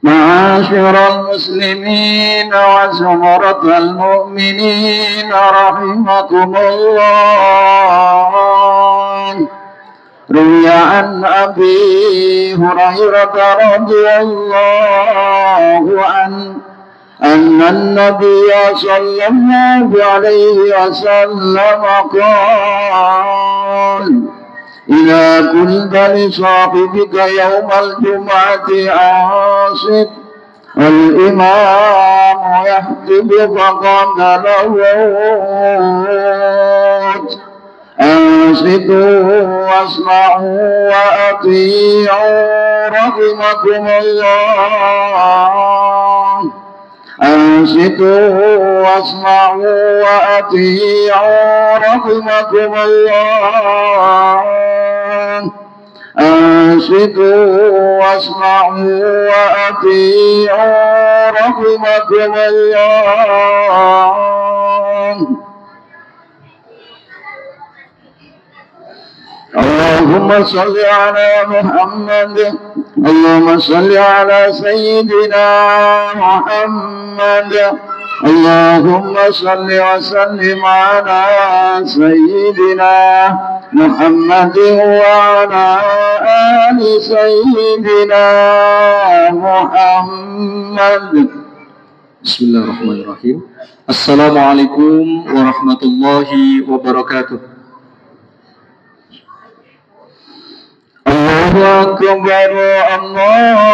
معاشر المسلمين وزمرة المؤمنين رحمكم الله. روي عن أبي هريرة رضي الله عنه أن النبي صلى الله عليه وسلم قال: إذا قلت لصاحبك يوم الجمعة أنصت والإمام يخطب فقال له: أنصتوا واسمعوا وأطيعوا رحمكم الله. أنصتوا واسمعوا وأطيعوا رحمكم الله. أنصتوا واسمعوا وأطيعوا رحمكم الله. اللهم صل على محمد. اللهم صل على سيدنا محمد. اللهم صل وسلم على سيدنا محمد وعلى آل سيدنا محمد. بسم الله الرحمن الرحيم. Assalamualaikum warahmatullahi wabarakatuh. Allahu Akbar, Allahu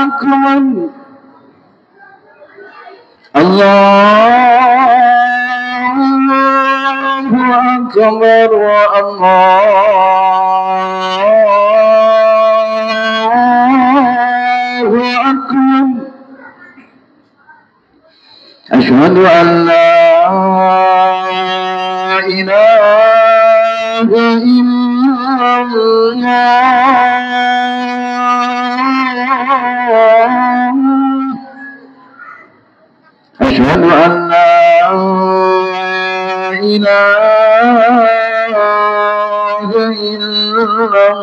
Akbar, Allahu Akbar, Allahu Akbar. Asyhadu an la ilaha illallah. Asyhadu an la ilaha illallah.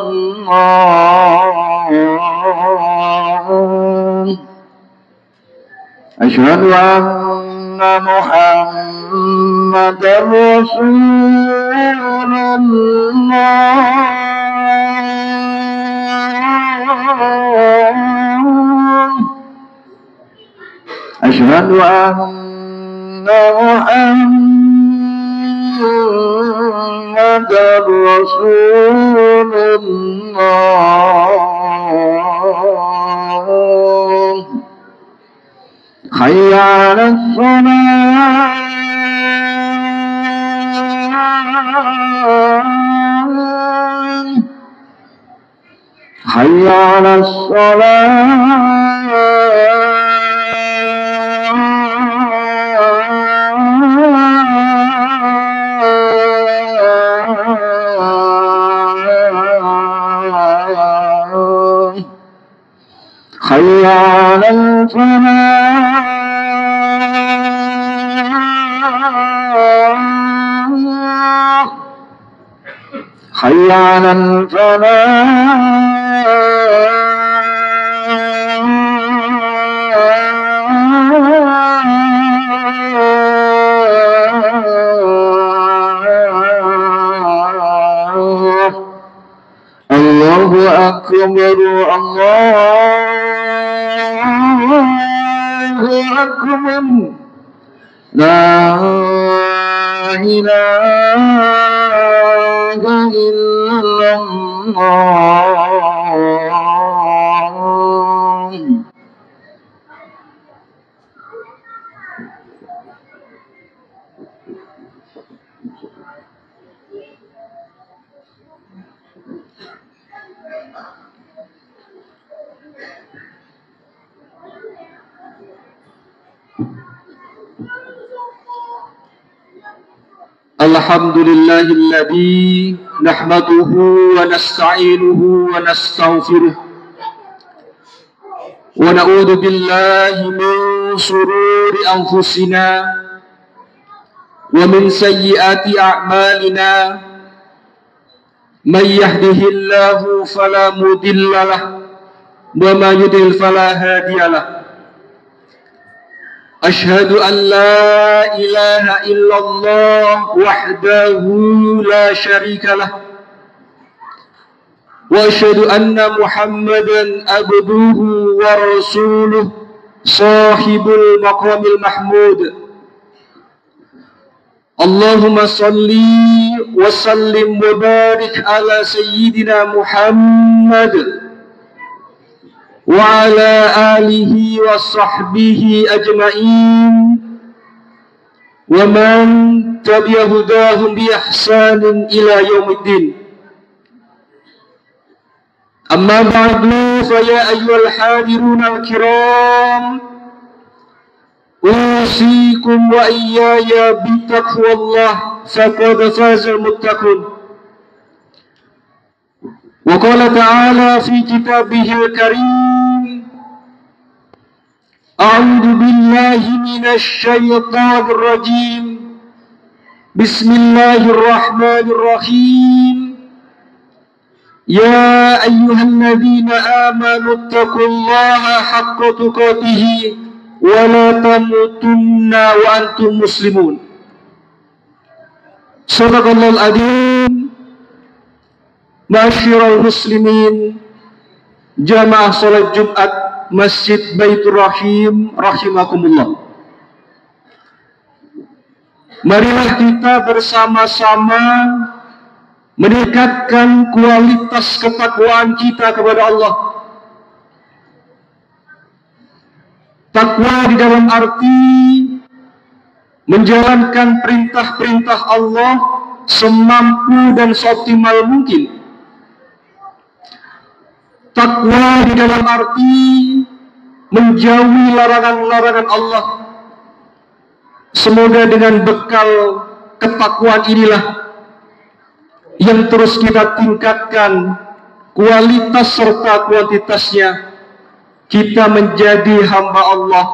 Asyhadu anna Muhammadar Rasulullah. Asyhadu anna Muhammadar Rasulullah. Hayya 'alas salat. Hayya 'alas salat. Hayya 'alal falah. Hayya 'alal falah. Allahu Akbar, Allahu Akbar. La ilaha illallah. Alhamdulillahilladzi nahmaduhu wa nasta'inuhu wa nastaghfiruh ونعوذ بالله من شرور أنفسنا ومن سيئات أعمالنا من يهده الله فلا مضل له وما يضلل فلا هادي له أشهد أن لا إله إلا الله وحده لا شريك له وأشهد أن محمدا عبده ورسوله صاحب المقام المحمود اللهم صل وسلم وبارك على سيدنا محمد وعلى آله وصحبه أجمعين ومن تبع هداهم بإحسان إلى يوم الدين أما بعد فيا أيها الحاضرون الكرام أوصيكم وإياي بتقوى الله فقد فاز المتقون وقال تعالى في كتابه الكريم أعوذ بالله من الشيطان الرجيم بسم الله الرحمن الرحيم يا أيها الذين آمنوا اتقوا الله حق تقاته ولا تموتن وأنتم مسلمون صدق الله العظيم Ma'asyiral muslimin jamaah salat Jumat Masjid Baitur Rahim rahimakumullah. Marilah kita bersama-sama meningkatkan kualitas ketakwaan kita kepada Allah. Takwa di dalam arti menjalankan perintah-perintah Allah semampu dan seoptimal mungkin. Takwa di dalam arti menjauhi larangan-larangan Allah. Semoga dengan bekal ketakwaan inilah yang terus kita tingkatkan kualitas serta kuantitasnya, kita menjadi hamba Allah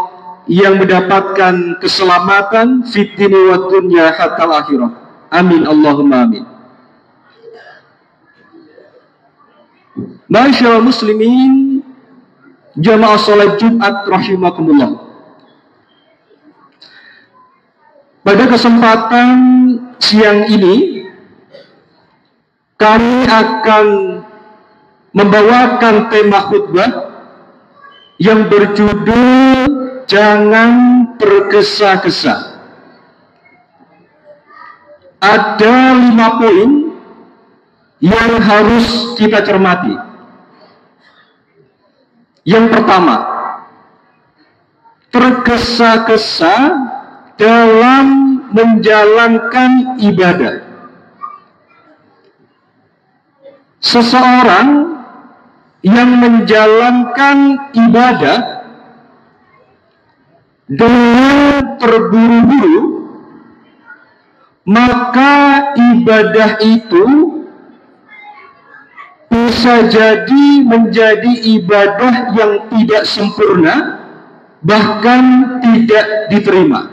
yang mendapatkan keselamatan fid dini wad dunya hatta akhirah. Amin Allahumma amin. Ma'asyiral muslimin jamaah salat Jumat rahimakumullah. Pada kesempatan siang ini kami akan membawakan tema khutbah yang berjudul Jangan Tergesa-gesa. Ada 5 poin yang harus kita cermati. Yang pertama, tergesa-gesa dalam menjalankan ibadah. Seseorang yang menjalankan ibadah dengan terburu-buru, maka ibadah itu bisa jadi menjadi ibadah yang tidak sempurna, bahkan tidak diterima.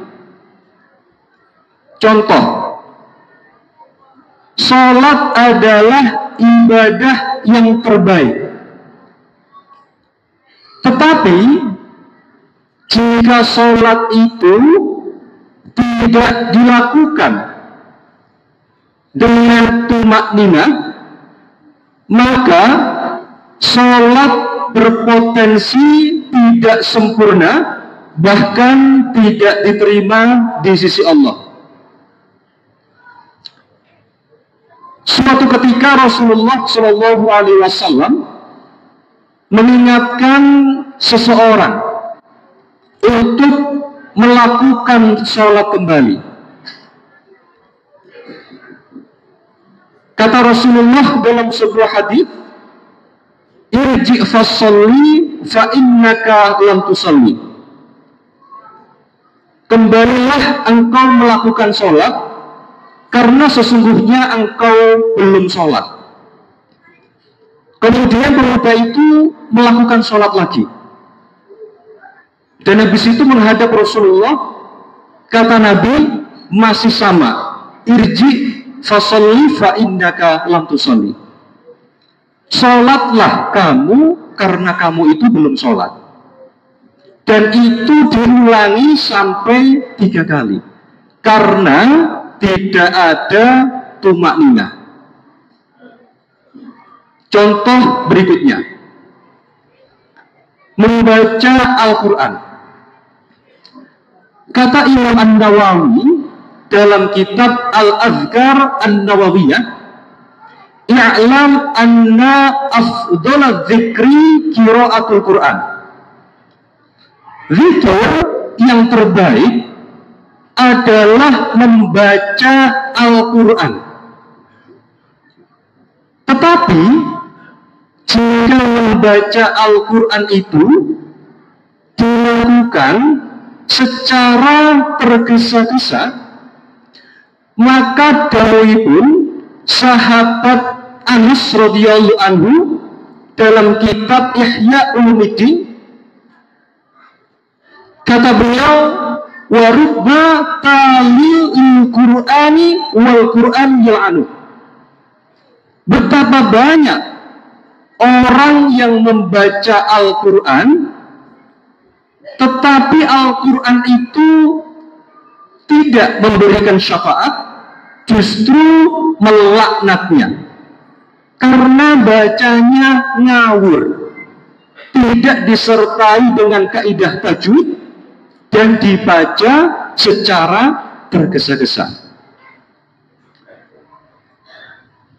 Contoh, salat adalah ibadah yang terbaik. Tetapi jika salat itu tidak dilakukan dengan tumakninah, maka salat berpotensi tidak sempurna, bahkan tidak diterima di sisi Allah. Suatu ketika Rasulullah SAW mengingatkan seseorang untuk melakukan salat kembali. Kata Rasulullah dalam sebuah hadis, irji' fasalli fa innaka lam tusalli. Kembalilah engkau melakukan sholat, karena sesungguhnya engkau belum sholat. Kemudian pemuda itu melakukan sholat lagi. Dan habis itu menghadap Rasulullah, kata Nabi masih sama, irji fasolli fa innaka lam tusolli. Sholatlah kamu karena kamu itu belum sholat. Dan itu diulangi sampai 3 kali. Karena tidak ada tumak ninah. Contoh berikutnya, membaca Al-Quran. Kata Imam An-Nawawi dalam kitab Al-Azkar An-Nawawiyah, i'lam anna afdhalal dzikri qiraatul Quran. Zikir yang terbaik adalah membaca Al-Quran. Tetapi jika membaca Al-Quran itu dilakukan secara tergesa-gesa, maka dawuhipun sahabat Anas radhiyallahu anhu dalam kitab Ihya Ulumuddin, kata beliau, wa rubba talil Qur'ani wal Qur'an yal'anu. Betapa banyak orang yang membaca Al-Quran, tetapi Al-Quran itu tidak memberikan syafaat, justru melaknatnya. Karena bacanya ngawur, tidak disertai dengan kaidah tajwid, dan dibaca secara tergesa-gesa.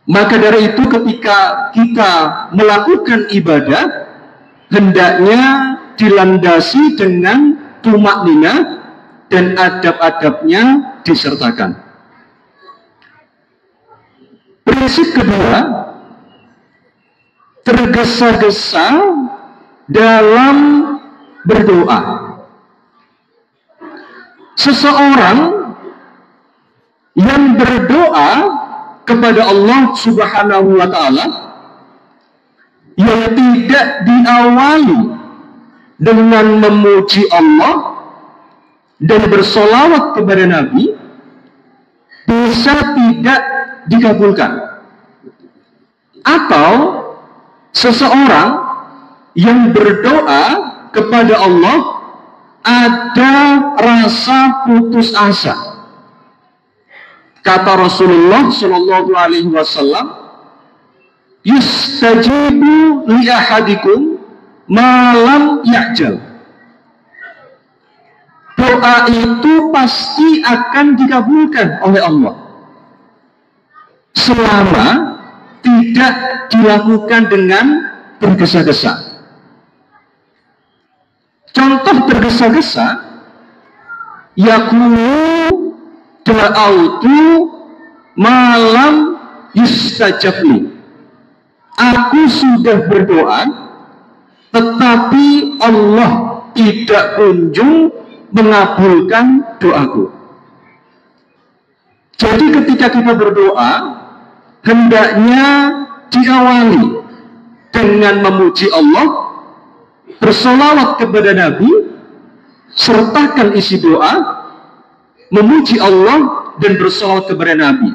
Maka dari itu ketika kita melakukan ibadah, hendaknya dilandasi dengan tumak ninah dan adab-adabnya disertakan. Prinsip kedua, tergesa-gesa dalam berdoa. Seseorang yang berdoa kepada Allah Subhanahu wa Ta'ala yang tidak diawali dengan memuji Allah dan bersolawat kepada Nabi bisa tidak dikabulkan. Atau seseorang yang berdoa kepada Allah ada rasa putus asa. Kata Rasulullah Shallallahu Alaihi Wasallam, yustajibu li ahadikum malam ya'jal. Doa itu pasti akan dikabulkan oleh Allah selama tidak dilakukan dengan tergesa-gesa. Contoh tergesa-gesa, yaqulu da'autu malam yustajabli. Aku sudah berdoa, tetapi Allah tidak kunjung mengabulkan doaku. Jadi ketika kita berdoa, hendaknya diawali dengan memuji Allah, bersolawat kepada Nabi, sertakan isi doa, memuji Allah dan bersolawat kepada Nabi.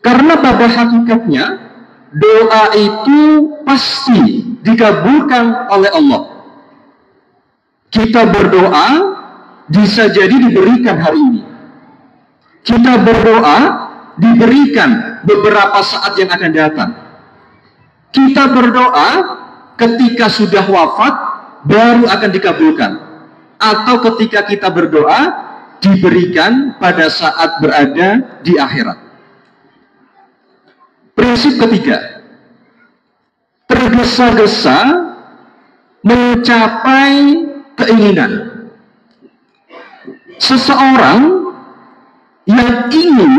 Karena pada hakikatnya doa itu pasti dikabulkan oleh Allah. Kita berdoa bisa jadi diberikan hari ini. Kita berdoa diberikan beberapa saat yang akan datang. Kita berdoa ketika sudah wafat baru akan dikabulkan. Atau ketika kita berdoa diberikan pada saat berada di akhirat. Prinsip ketiga, tergesa-gesa mencapai keinginan. Seseorang yang ingin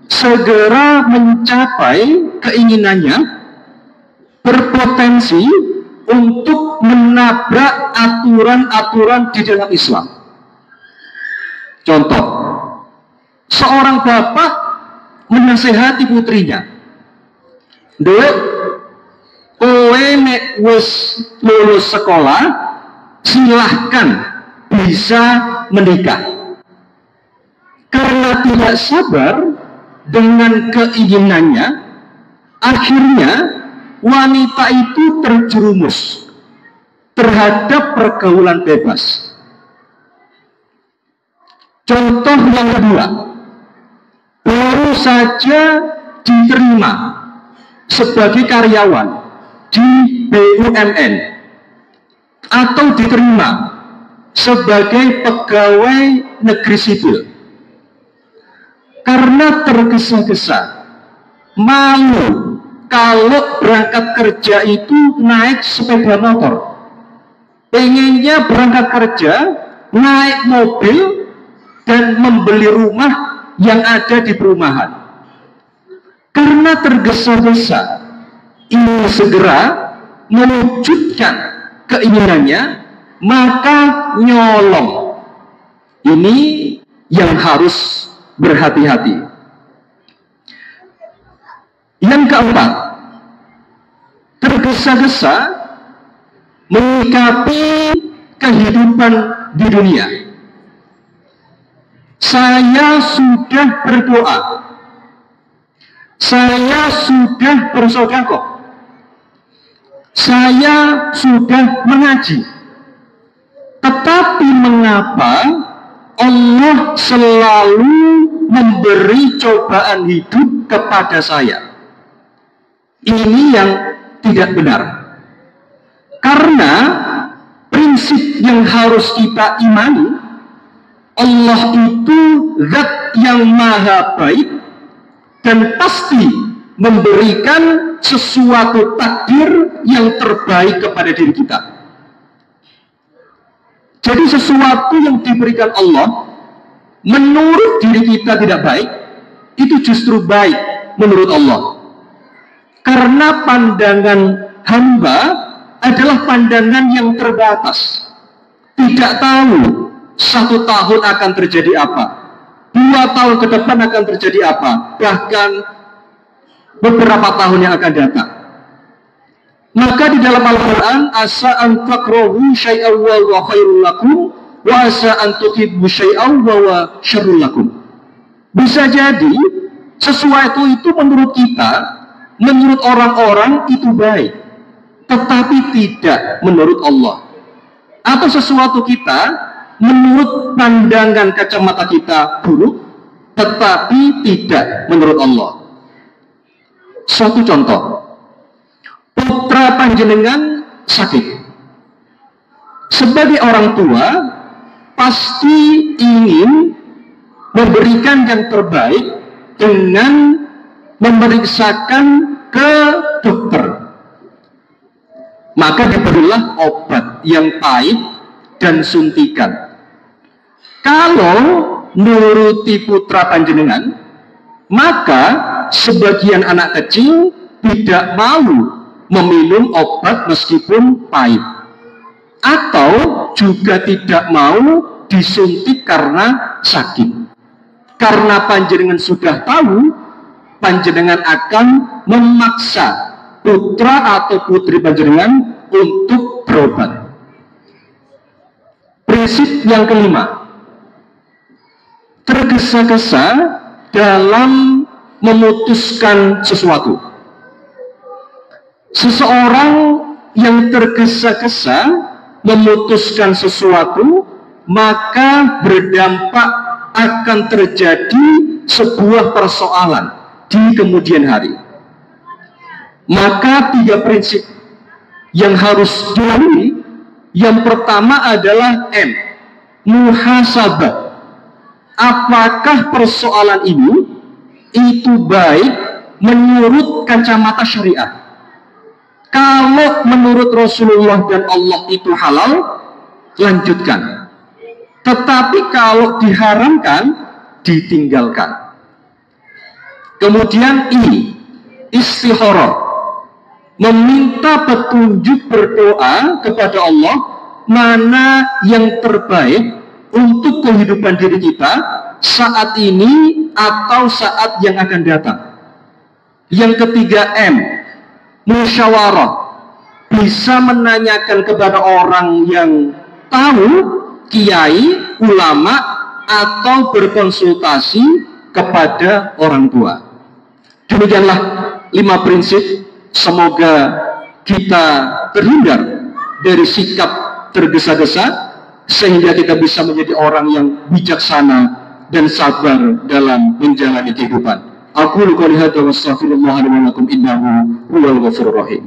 segera mencapai keinginannya berpotensi untuk menabrak aturan-aturan di dalam Islam. Contoh, seorang bapak menasehati putrinya, "Dek, kowe nek wis lulus sekolah, silahkan bisa menikah. Karena tidak sabar dengan keinginannya, akhirnya wanita itu terjerumus terhadap pergaulan bebas. Contoh yang kedua, baru saja diterima sebagai karyawan di BUMN atau diterima sebagai pegawai negeri sipil. Karena tergesa-gesa, malu kalau berangkat kerja itu naik sepeda motor, pengennya berangkat kerja naik mobil dan membeli rumah yang ada di perumahan. Karena tergesa-gesa ingin segera mewujudkan keinginannya, maka nyolong. Ini yang harus berhati-hati. Yang keempat, tergesa-gesa menyikapi kehidupan di dunia. Saya sudah berdoa, saya sudah bersedekah, saya sudah mengaji, tetapi mengapa Allah selalu memberi cobaan hidup kepada saya? Ini yang tidak benar. Karena prinsip yang harus kita imani, Allah itu zat yang maha baik dan pasti memberikan sesuatu takdir yang terbaik kepada diri kita. Jadi sesuatu yang diberikan Allah menurut diri kita tidak baik, itu justru baik menurut Allah. Karena pandangan hamba adalah pandangan yang terbatas. Tidak tahu 1 tahun akan terjadi apa, 2 tahun ke depan akan terjadi apa, bahkan beberapa tahun yang akan datang. Maka di dalam Al-Quran, asa an takrahu syai'an wa huwa khairul lakum wa asa an tuhibbu syai'an wa huwa syarrul lakum. Bisa jadi sesuatu itu menurut kita, menurut orang-orang itu baik, tetapi tidak menurut Allah. Atau sesuatu kita menurut pandangan kacamata kita buruk, tetapi tidak menurut Allah. Suatu contoh, putra panjenengan sakit. Sebagai orang tua, pasti ingin memberikan yang terbaik dengan memeriksakan ke dokter. Maka diberilah obat yang pahit dan suntikan. Kalau nuruti putra panjenengan, maka sebagian anak kecil tidak mau meminum obat meskipun pahit, atau juga tidak mau disuntik karena sakit. Karena panjenengan sudah tahu, panjenengan akan memaksa putra atau putri panjenengan untuk berobat. Prinsip yang kelima, tergesa-gesa dalam memutuskan sesuatu. Seseorang yang tergesa-gesa memutuskan sesuatu, maka berdampak akan terjadi sebuah persoalan di kemudian hari. Maka 3 prinsip yang harus dilalui. Yang pertama adalah M, muhasabah. Apakah persoalan ini itu baik menurut kacamata syariat? Kalau menurut Rasulullah dan Allah itu halal, lanjutkan. Tetapi kalau diharamkan, ditinggalkan. Kemudian I, istikharah. Meminta petunjuk, berdoa kepada Allah mana yang terbaik untuk kehidupan diri kita saat ini atau saat yang akan datang. Yang ketiga M, musyawarah. Bisa menanyakan kepada orang yang tahu kiai, ulama, atau berkonsultasi kepada orang tua. Demikianlah 5 prinsip. Semoga kita terhindar dari sikap tergesa-gesa sehingga kita bisa menjadi orang yang bijaksana dan sabar dalam menjalani kehidupan. Aku qouli hadza wa astaghfirullah li wa lakum innahu huwal ghafurur rahim.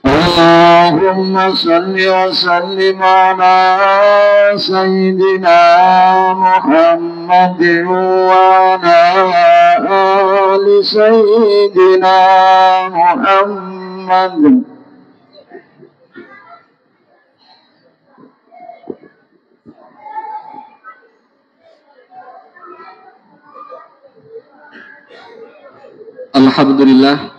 Allahumma salli wa sallim ala sayyidina Muhammadin wa ala ali sayyidina Muhammad. Alhamdulillah.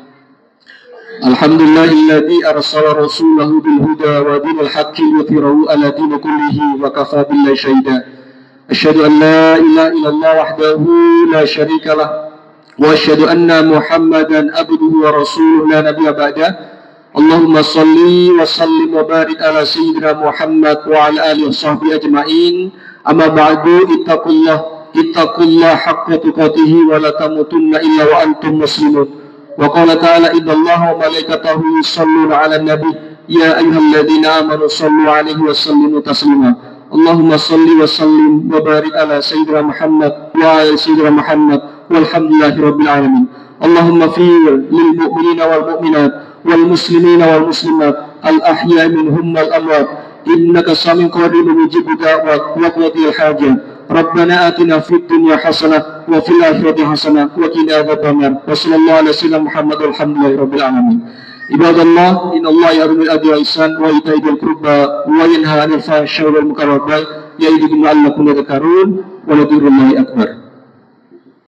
Alhamdulillahilladzi arsala rasulahu bil huda wa dinil haqqi liyudhhirahu ala dini kullihi wa kafa billahi shahida. Asyhadu an la ilaha illallah wahdahu la syarika lah wa asyhadu anna Muhammadan abduhu wa rasuluhu la nabiyya ba'dah. Allahumma salli wa sallim wa barik ala sayyidina Muhammad wa ala alihi wa sahbihi ajma'in. Amma ba'du, ittaqullah haqqa tuqatih wa la tamutunna illa wa antum muslimun. Wa qala ta'ala innallaha wa malaikatahu yusholluna 'alan nabi ya ayyuhalladzina amanu shallu 'alaihi wa sallimu taslima. Allahumma shalli wa sallim wa barik ala sayyidina Muhammad wa ala sayyidina Muhammad walhamdulillahi rabbil alamin. Allahumma fir lil mu'minina wal mu'minat wal muslimina wal muslimat al ahya'i minhum wal amwat innaka sami'un qaribun mujibud da'wat wa qadil hajat. Rabbana atina fid dunya hasanah wa fil akhirati hasanah wa qina adzabannar. Wa sallallahu ala sayyidina Muhammad walhamdulillahi rabbil alamin. Ibadallah, innallaha ya'muru bil adli wal ihsan wa ita'i dzil qurba wa yanha 'anil fahsya'i wal munkari wal baghi ya'idukum la'allakum tadhakkarun wa la dzikrullahi akbar.